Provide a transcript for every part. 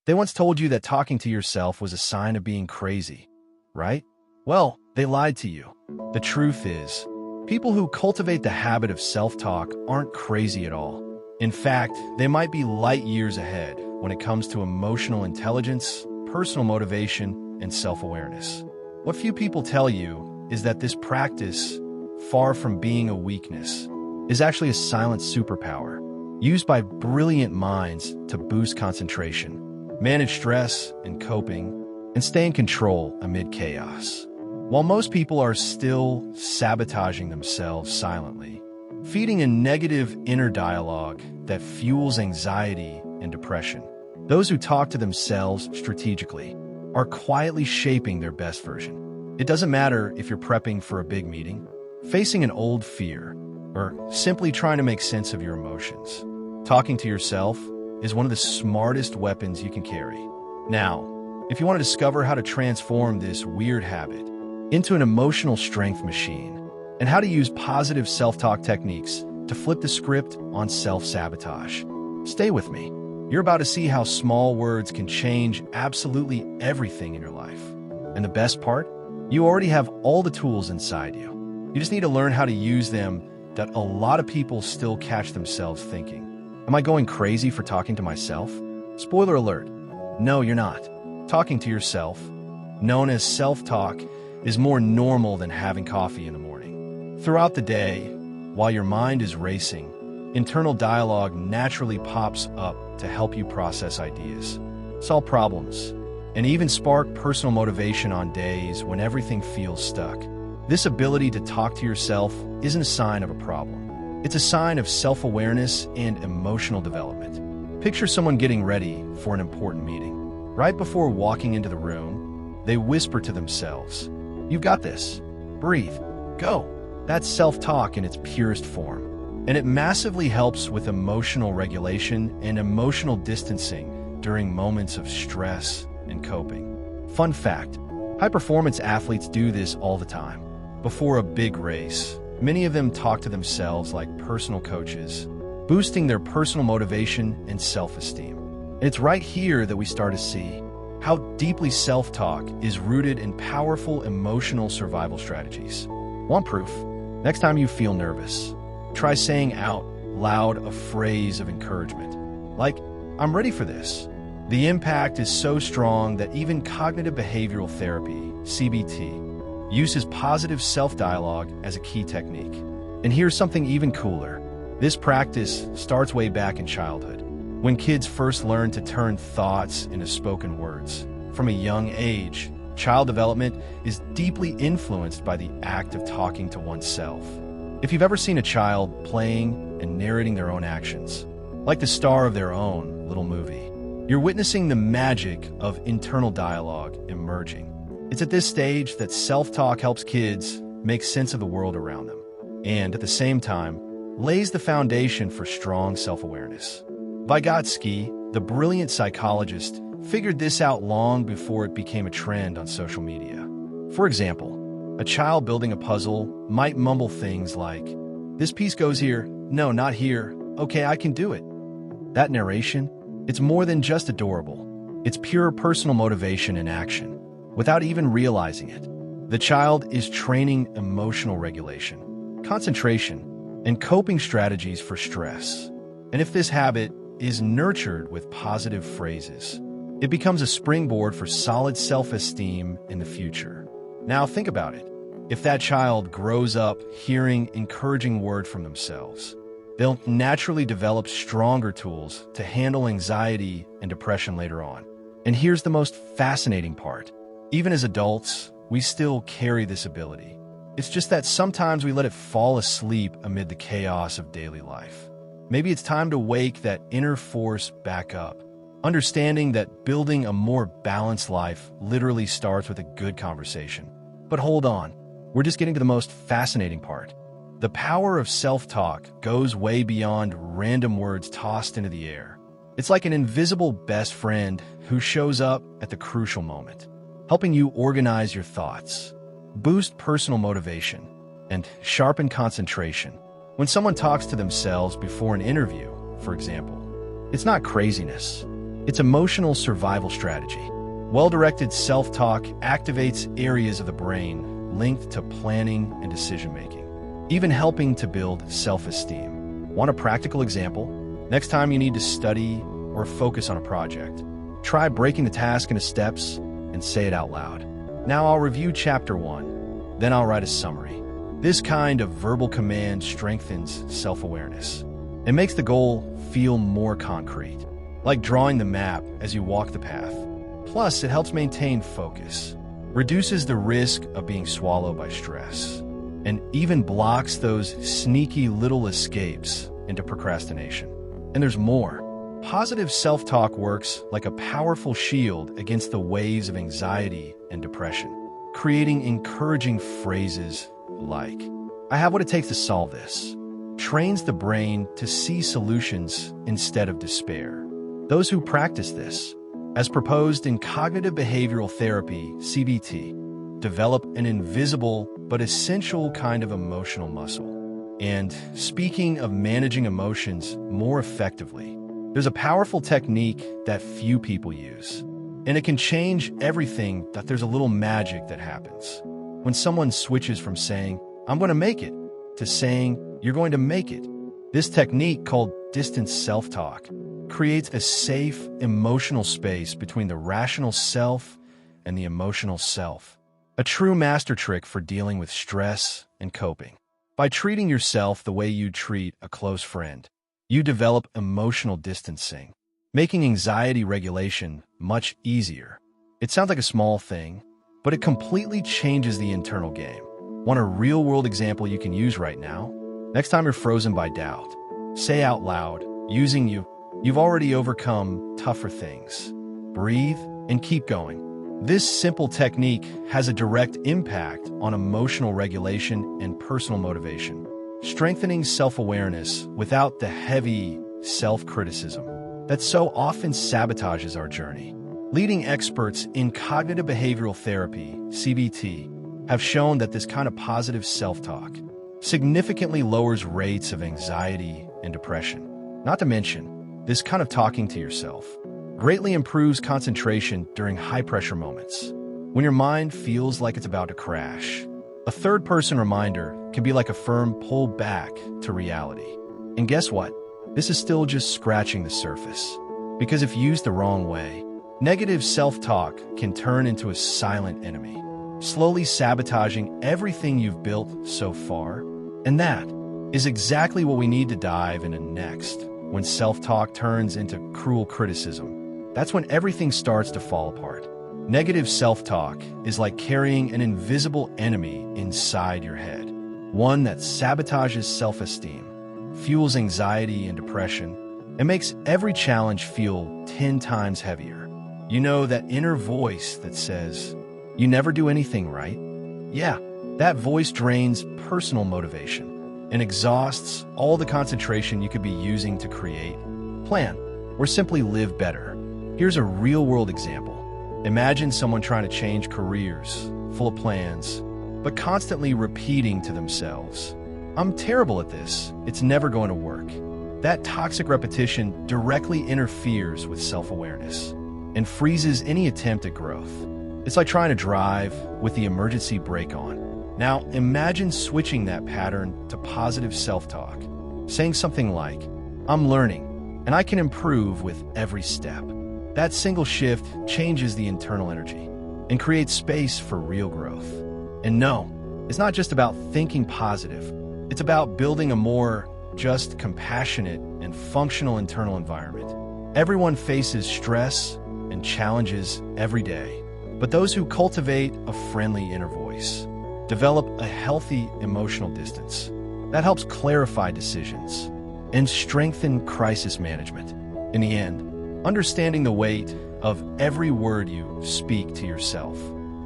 They once told you that talking to yourself was a sign of being crazy, right? Well, they lied to you. The truth is, people who cultivate the habit of self-talk aren't crazy at all. In fact, they might be light years ahead when it comes to emotional intelligence, personal motivation, and self-awareness. What few people tell you is that this practice, far from being a weakness, is actually a silent superpower used by brilliant minds to boost concentration, manage stress and coping, and stay in control amid chaos. While most people are still sabotaging themselves silently, feeding a negative inner dialogue that fuels anxiety and depression, those who talk to themselves strategically are quietly shaping their best version. It doesn't matter if you're prepping for a big meeting, facing an old fear, or simply trying to make sense of your emotions. Talking to yourself is one of the smartest weapons you can carry. Now, if you want to discover how to transform this weird habit into an emotional strength machine and how to use positive self-talk techniques to flip the script on self-sabotage, stay with me. You're about to see how small words can change absolutely everything in your life. And the best part? You already have all the tools inside you. You just need to learn how to use them. That a lot of people still catch themselves thinking, am I going crazy for talking to myself? Spoiler alert, no, you're not. Talking to yourself, known as self-talk, is more normal than having coffee in the morning. Throughout the day, while your mind is racing, internal dialogue naturally pops up to help you process ideas, solve problems, and even spark personal motivation on days when everything feels stuck. This ability to talk to yourself isn't a sign of a problem. It's a sign of self-awareness and emotional development. Picture someone getting ready for an important meeting. Right before walking into the room, they whisper to themselves, "You've got this. Breathe. Go." That's self-talk in its purest form. And it massively helps with emotional regulation and emotional distancing during moments of stress and coping. Fun fact, high-performance athletes do this all the time. Before a big race, many of them talk to themselves like personal coaches, boosting their personal motivation and self-esteem. And it's right here that we start to see how deeply self-talk is rooted in powerful emotional survival strategies. Want proof? Next time you feel nervous, try saying out loud a phrase of encouragement, like, "I'm ready for this." The impact is so strong that even cognitive behavioral therapy, CBT, uses positive self-dialogue as a key technique. And here's something even cooler. This practice starts way back in childhood, when kids first learn to turn thoughts into spoken words. From a young age, child development is deeply influenced by the act of talking to oneself. If you've ever seen a child playing and narrating their own actions, like the star of their own little movie, you're witnessing the magic of internal dialogue emerging. It's at this stage that self-talk helps kids make sense of the world around them, and at the same time, lays the foundation for strong self-awareness. Vygotsky, the brilliant psychologist, figured this out long before it became a trend on social media. For example, a child building a puzzle might mumble things like, "This piece goes here, no, not here, okay, I can do it." That narration, it's more than just adorable. It's pure personal motivation in action. Without even realizing it, the child is training emotional regulation, concentration, and coping strategies for stress. And if this habit is nurtured with positive phrases, it becomes a springboard for solid self-esteem in the future. Now think about it. If that child grows up hearing encouraging words from themselves, they'll naturally develop stronger tools to handle anxiety and depression later on. And here's the most fascinating part. Even as adults, we still carry this ability. It's just that sometimes we let it fall asleep amid the chaos of daily life. Maybe it's time to wake that inner force back up, understanding that building a more balanced life literally starts with a good conversation. But hold on, we're just getting to the most fascinating part. The power of self-talk goes way beyond random words tossed into the air. It's like an invisible best friend who shows up at the crucial moment, helping you organize your thoughts, boost personal motivation, and sharpen concentration. When someone talks to themselves before an interview, for example, it's not craziness. It's emotional survival strategy. Well-directed self-talk activates areas of the brain linked to planning and decision-making, even helping to build self-esteem. Want a practical example? Next time you need to study or focus on a project, try breaking the task into steps and say it out loud. Now I'll review Chapter 1, then I'll write a summary. This kind of verbal command strengthens self-awareness. It makes the goal feel more concrete, like drawing the map as you walk the path. Plus, it helps maintain focus, reduces the risk of being swallowed by stress, and even blocks those sneaky little escapes into procrastination. And there's more. Positive self-talk works like a powerful shield against the waves of anxiety and depression, creating encouraging phrases like, "I have what it takes to solve this," trains the brain to see solutions instead of despair. Those who practice this, as proposed in cognitive behavioral therapy, CBT, develop an invisible but essential kind of emotional muscle. And speaking of managing emotions more effectively, there's a powerful technique that few people use, and it can change everything. That there's a little magic that happens when someone switches from saying, "I'm going to make it," to saying, "You're going to make it." This technique, called distance self-talk, creates a safe, emotional space between the rational self and the emotional self. A true master trick for dealing with stress and coping. By treating yourself the way you'd treat a close friend, you develop emotional distancing, making anxiety regulation much easier. It sounds like a small thing, but it completely changes the internal game. Want a real-world example you can use right now? Next time you're frozen by doubt, say out loud, using you've already overcome tougher things. Breathe and keep going. This simple technique has a direct impact on emotional regulation and personal motivation, strengthening self-awareness without the heavy self-criticism that so often sabotages our journey. Leading experts in cognitive behavioral therapy, CBT, have shown that this kind of positive self-talk significantly lowers rates of anxiety and depression. Not to mention, this kind of talking to yourself greatly improves concentration during high-pressure moments, when your mind feels like it's about to crash. A third-person reminder can be like a firm pull back to reality. And guess what? This is still just scratching the surface. Because if used the wrong way, negative self-talk can turn into a silent enemy, slowly sabotaging everything you've built so far. And that is exactly what we need to dive into next. When self-talk turns into cruel criticism, that's when everything starts to fall apart. Negative self-talk is like carrying an invisible enemy inside your head, one that sabotages self-esteem, fuels anxiety and depression, and makes every challenge feel 10 times heavier. You know, that inner voice that says, "You never do anything right?" Yeah, that voice drains personal motivation and exhausts all the concentration you could be using to create, plan, or simply live better. Here's a real-world example. Imagine someone trying to change careers, full of plans, but constantly repeating to themselves, "I'm terrible at this, it's never going to work." That toxic repetition directly interferes with self-awareness and freezes any attempt at growth. It's like trying to drive with the emergency brake on. Now, imagine switching that pattern to positive self-talk, saying something like, "I'm learning, and I can improve with every step." That single shift changes the internal energy and creates space for real growth. And no, it's not just about thinking positive. It's about building a more just, compassionate, and functional internal environment. Everyone faces stress and challenges every day, but those who cultivate a friendly inner voice develop a healthy emotional distance that helps clarify decisions and strengthen crisis management. In the end, understanding the weight of every word you speak to yourself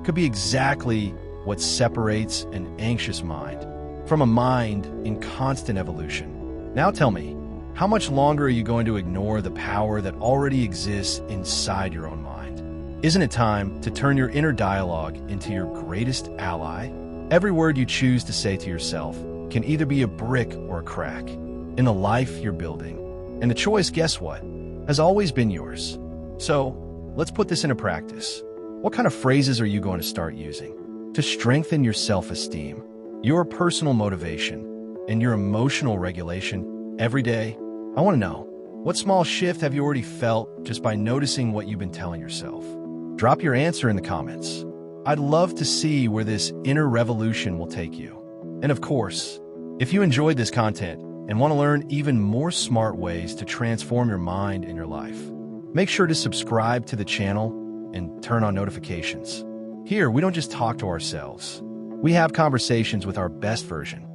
could be exactly what separates an anxious mind from a mind in constant evolution. Now tell me, how much longer are you going to ignore the power that already exists inside your own mind? Isn't it time to turn your inner dialogue into your greatest ally? Every word you choose to say to yourself can either be a brick or a crack in the life you're building. And the choice, guess what, has always been yours. So, let's put this into practice. What kind of phrases are you going to start using to strengthen your self-esteem, your personal motivation, and your emotional regulation every day? I want to know, what small shift have you already felt just by noticing what you've been telling yourself? Drop your answer in the comments. I'd love to see where this inner revolution will take you. And of course, if you enjoyed this content and want to learn even more smart ways to transform your mind and your life, make sure to subscribe to the channel and turn on notifications. Here, we don't just talk to ourselves. We have conversations with our best version.